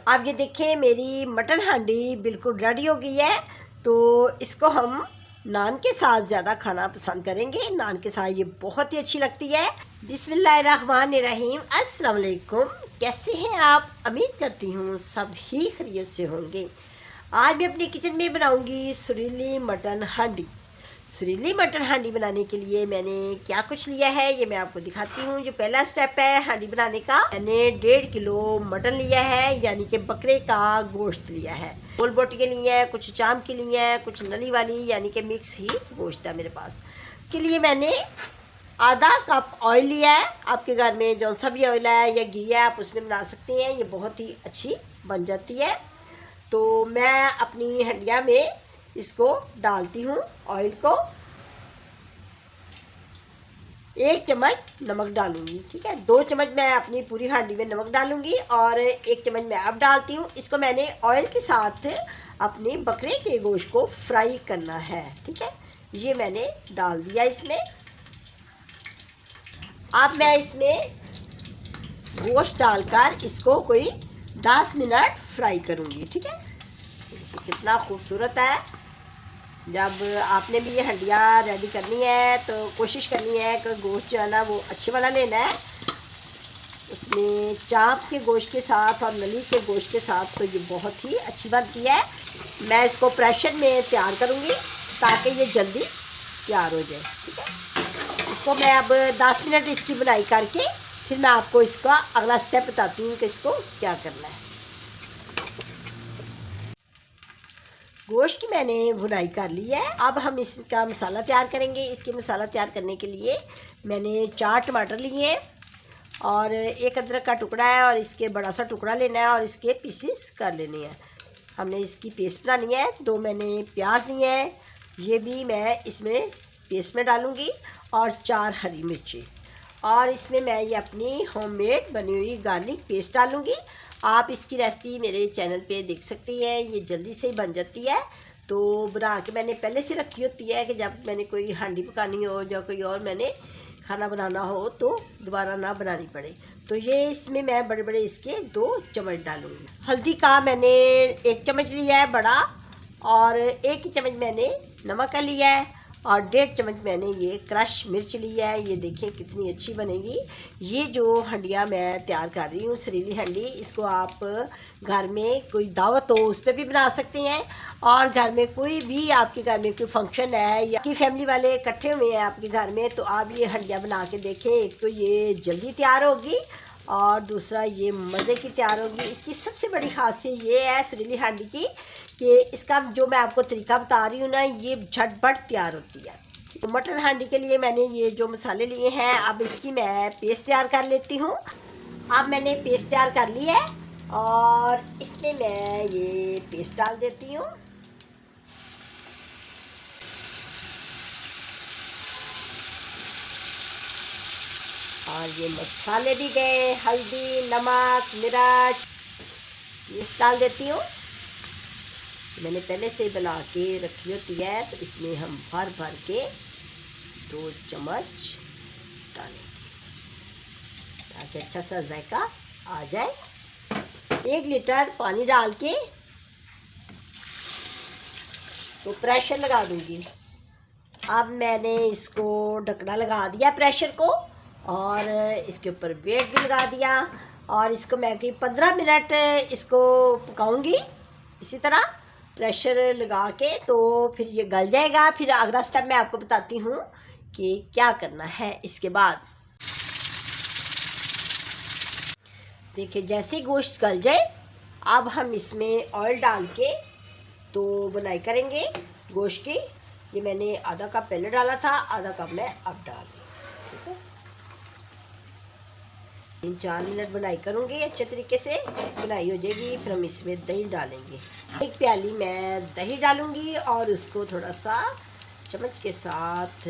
आप ये देखिए मेरी मटन हांडी बिल्कुल रेडी हो गई है। तो इसको हम नान के साथ ज़्यादा खाना पसंद करेंगे। नान के साथ ये बहुत ही अच्छी लगती है। बिस्मिल्लाहिर्रहमानिर्रहीम। अस्सलाम वालेकुम। कैसे हैं आप? उम्मीद करती हूँ सब ही खैरियत से होंगे। आज मैं अपनी किचन में बनाऊंगी सुरीली मटन हांडी। सुरीली मटन हांडी बनाने के लिए मैंने क्या कुछ लिया है ये मैं आपको दिखाती हूँ। जो पहला स्टेप है हांडी बनाने का, मैंने 1.5 किलो मटन लिया है, यानी कि बकरे का गोश्त लिया है। गोल बोटी के लिए है, कुछ चाम के लिए है, कुछ नली वाली यानी कि मिक्स ही गोश्त है मेरे पास। के लिए मैंने आधा कप ऑयल लिया है। आपके घर में जो सा भी ऑयल है या घी है आप उसमें बना सकते हैं, ये बहुत ही अच्छी बन जाती है। तो मैं अपनी हंडिया में इसको डालती हूँ ऑयल को। 1 चम्मच नमक डालूंगी, ठीक है। 2 चम्मच मैं अपनी पूरी हांडी में नमक डालूंगी और 1 चम्मच मैं अब डालती हूँ। इसको मैंने ऑयल के साथ अपने बकरे के गोश्त को फ्राई करना है, ठीक है। ये मैंने डाल दिया इसमें। अब मैं इसमें गोश्त डालकर इसको कोई 10 मिनट फ्राई करूँगी, ठीक है। कितना खूबसूरत है। जब आपने भी ये हंडिया रेडी करनी है तो कोशिश करनी है कि गोश्त जो है ना वो अच्छे वाला लेना है। उसमें चाप के गोश्त के साथ और नली के गोश्त के साथ तो ये बहुत ही अच्छी बनती है। मैं इसको प्रेशर में तैयार करूँगी ताकि ये जल्दी तैयार हो जाए, ठीक है। इसको मैं अब 10 मिनट इसकी बुनाई करके फिर मैं आपको इसका अगला स्टेप बताती हूँ कि इसको क्या करना है। गोश्त की मैंने भुनाई कर ली है। अब हम इसका मसाला तैयार करेंगे। इसके मसाला तैयार करने के लिए मैंने 4 टमाटर लिए हैं और 1 अदरक का टुकड़ा है और इसके बड़ा सा टुकड़ा लेना है और इसके पीसेस कर लेने हैं। हमने इसकी पेस्ट बनानी है। 2 मैंने प्याज लिए हैं, ये भी मैं इसमें पेस्ट में डालूँगी और 4 हरी मिर्ची और इसमें मैं ये अपनी होममेड बनी हुई गार्लिक पेस्ट डालूँगी। आप इसकी रेसिपी मेरे चैनल पे देख सकती हैं, ये जल्दी से ही बन जाती है। तो बना के मैंने पहले से रखी होती है कि जब मैंने कोई हांडी पकानी हो या कोई और मैंने खाना बनाना हो तो दोबारा ना बनानी पड़े। तो ये इसमें मैं बड़े बड़े इसके 2 चम्मच डालूँगी। हल्दी का मैंने 1 चम्मच लिया है बड़ा और 1 चम्मच मैंने नमक का लिया है और 1.5 चम्मच मैंने ये क्रश मिर्च लिया है। ये देखिए कितनी अच्छी बनेगी। ये जो हंडिया मैं तैयार कर रही हूँ सुरीली हंडी, इसको आप घर में कोई दावत हो उस पर भी बना सकते हैं और घर में कोई भी आपके घर में कोई फंक्शन है या की फैमिली वाले इकट्ठे हुए हैं आपके घर में तो आप ये हंडिया बना के देखें। एक तो ये जल्दी तैयार होगी और दूसरा ये मज़े की तैयार होगी। इसकी सबसे बड़ी खासियत ये है सुरीली हांडी की कि इसका जो मैं आपको तरीका बता रही हूँ ना ये झटपट तैयार होती है। तो मटन हांडी के लिए मैंने ये जो मसाले लिए हैं अब इसकी मैं पेस्ट तैयार कर लेती हूँ। अब मैंने पेस्ट तैयार कर ली है और इसमें मैं ये पेस्ट डाल देती हूँ। और ये मसाले भी गए, हल्दी, नमक, मिर्च ये डाल देती हूँ। मैंने पहले से बना के रखी होती है तो इसमें हम भर भर के 2 चम्मच डालेंगे ताकि अच्छा सा जायका आ जाए। 1 लीटर पानी डाल के तो प्रेशर लगा दूंगी। अब मैंने इसको ढकना लगा दिया प्रेशर को और इसके ऊपर वेट भी लगा दिया और इसको मैं कि 15 मिनट इसको पकाऊंगी इसी तरह प्रेशर लगा के। तो फिर ये गल जाएगा। फिर अगला स्टेप मैं आपको बताती हूँ कि क्या करना है इसके बाद। देखिए जैसे गोश्त गल जाए अब हम इसमें ऑयल डाल के तो बुनाई करेंगे गोश्त की। ये मैंने आधा कप पहले डाला था, आधा कप मैं अब डाल दी, ठीक है। 3-4 मिनट बुनाई करूँगी, अच्छे तरीके से बुनाई हो जाएगी। फिर हम इसमें दही डालेंगे। 1 प्याली मैं दही डालूँगी और उसको थोड़ा सा चम्मच के साथ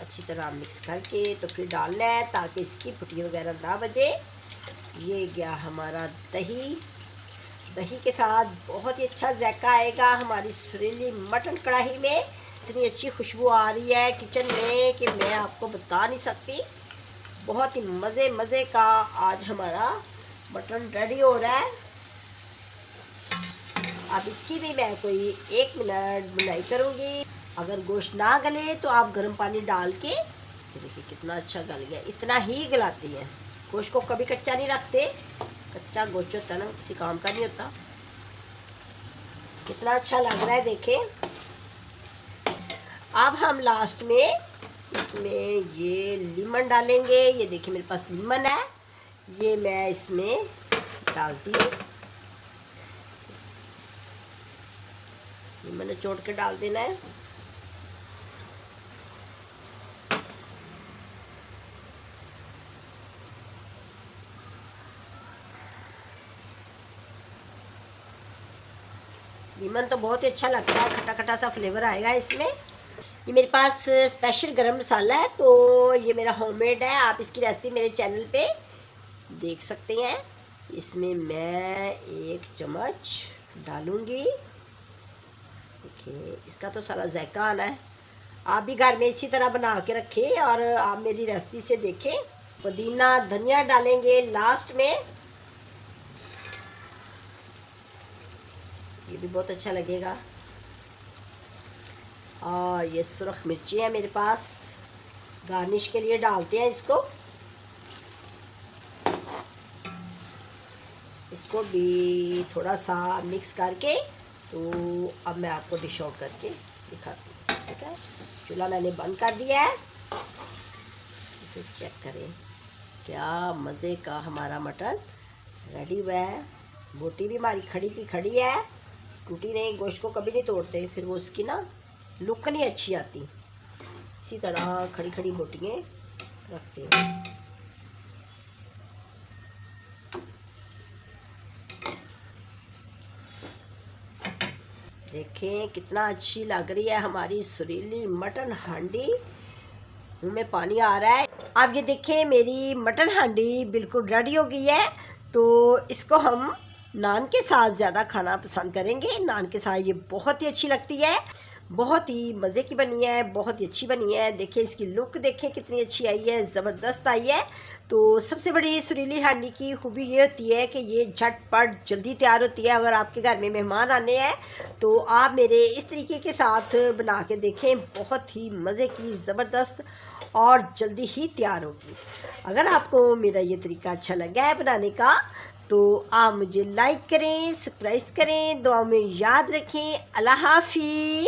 अच्छी तरह मिक्स करके तो फिर डालना है ताकि इसकी फुटी वगैरह ना बजे। ये गया हमारा दही। दही के साथ बहुत ही अच्छा जायका आएगा हमारी सुरीली मटन कढ़ाई में। इतनी अच्छी खुशबू आ रही है किचन में कि मैं आपको बता नहीं सकती। बहुत ही मज़े का आज हमारा मटन रेडी हो रहा है। अब इसकी भी मैं कोई 1 मिनट बुनाई करूँगी। अगर गोश्त ना गले तो आप गर्म पानी डाल के, देखिए कितना अच्छा गल गया, इतना ही गलाती है। गोश्त को कभी कच्चा नहीं रखते, कच्चा गोश्त होता है ना किसी काम का नहीं होता। कितना अच्छा लग रहा है देखें। अब हम लास्ट में इसमें ये लीमन डालेंगे। ये देखिए मेरे पास लीमन है, ये मैं इसमें डालती हूँ। लीमन निचोड़ के डाल देना है। लीमन तो बहुत ही अच्छा लगता है, खट्टा खट्टा सा फ्लेवर आएगा इसमें। ये मेरे पास स्पेशल गरम मसाला है, तो ये मेरा होममेड है। आप इसकी रेसिपी मेरे चैनल पे देख सकते हैं। इसमें मैं 1 चम्मच डालूंगी। देखिए इसका तो सारा जायका आना है। आप भी घर में इसी तरह बना के रखें और आप मेरी रेसिपी से देखें। पुदीना धनिया डालेंगे लास्ट में, ये भी बहुत अच्छा लगेगा। और ये सुरख मिर्ची है मेरे पास, गार्निश के लिए डालते हैं इसको। इसको भी थोड़ा सा मिक्स करके, तो अब मैं आपको डिश आउट करके दिखाती हूँ। ठीक है, चूल्हा मैंने बंद कर दिया है। तो चेक करें क्या मज़े का हमारा मटन रेडी हुआ है। बोटी भी हमारी खड़ी की खड़ी है, टूटी नहीं। गोश्त को कभी नहीं तोड़ते, फिर वो उसकी ना लुक नहीं अच्छी आती। इसी तरह खड़ी खड़ी बोटियाँ रखते हैं। देखें कितना अच्छी लग रही है हमारी सुरीली मटन हांडी। मुँह में पानी आ रहा है। अब ये देखें मेरी मटन हांडी बिल्कुल रेडी हो गई है। तो इसको हम नान के साथ ज़्यादा खाना पसंद करेंगे। नान के साथ ये बहुत ही अच्छी लगती है, बहुत ही मज़े की बनी है, बहुत ही अच्छी बनी है। देखिए इसकी लुक देखें कितनी अच्छी आई है, ज़बरदस्त आई है। तो सबसे बड़ी सुरीली हांडी की खूबी ये होती है कि ये झटपट जल्दी तैयार होती है। अगर आपके घर में मेहमान आने हैं तो आप मेरे इस तरीके के साथ बना के देखें, बहुत ही मज़े की, ज़बरदस्त और जल्दी ही तैयार होगी। अगर आपको मेरा ये तरीका अच्छा लगा है बनाने का तो आप मुझे लाइक करें, सब्सक्राइब करें, दुआ में याद रखें। अल्लाह हाफ़िज़।